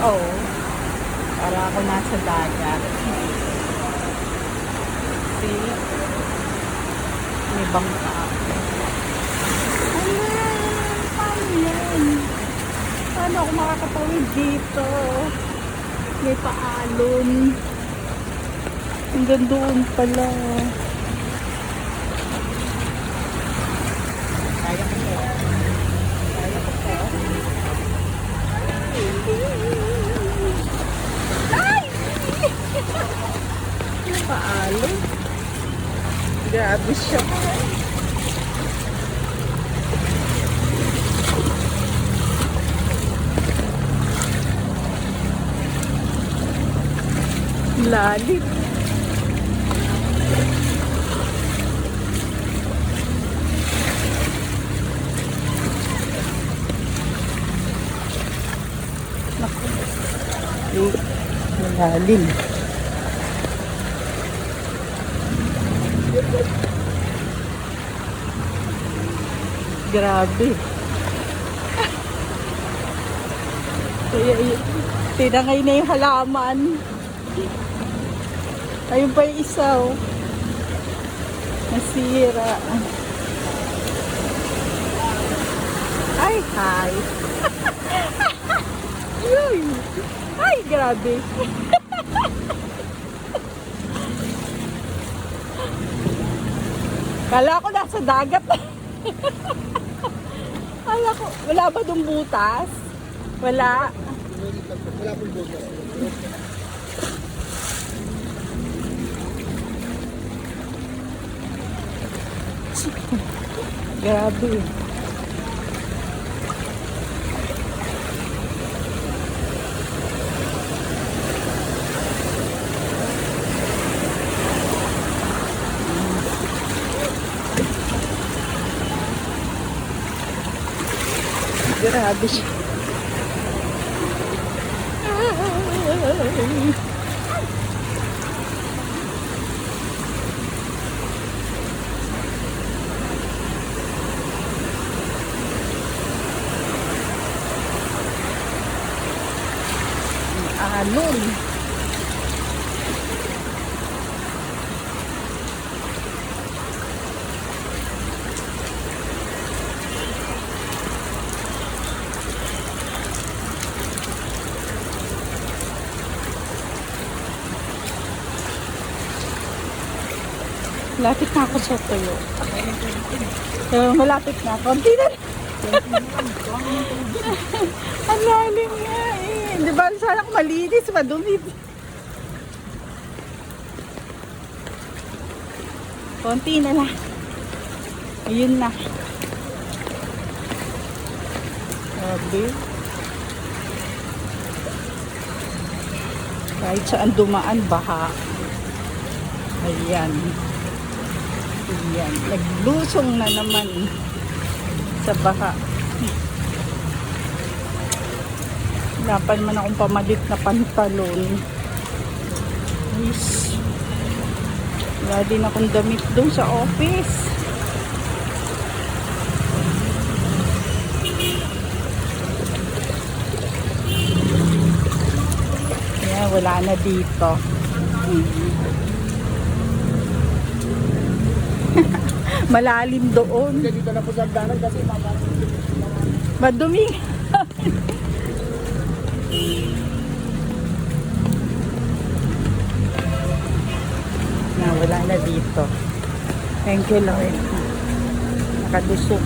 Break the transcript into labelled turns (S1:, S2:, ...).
S1: Oo. Para ako nasa dagat. See? May bangka. Ayan! Paano yan? Paano ako makakatawid dito? May paalon. Hanggang doon pala. Kaya ko po. Kaya ko po. Ay! May paalon. Grabe siya. Lalim. Naku. Malalim. Grabe. Kaya tinangay na yung halaman. Ayun pa yung isa, oh. Nasira. Ay, hi. Yun. Ay, grabe. Kala ko nasa dagat. Kala ko, wala ba dong butas? Wala.
S2: Wala pong butas.
S1: Grabe. Grabe siya. Alon. Malapit na ako sa tuyo. Malapit na. Konti na. Ang lalim nga eh. Di ba sana malinis, madumi. Konti na lang. Ayun na. Grabe. Kahit saan dumaan, baha. Ayan. Ayan. Naglusong na naman sa baha. Dapat man akong pamalit na pantalon. Yes. Wala din akong damit doon sa office. Yeah, wala na dito. Malalim doon.
S2: Dito na po sa dagat kasi
S1: Madumi. Na wala na dito. Thank you, Lord. Nakalusok.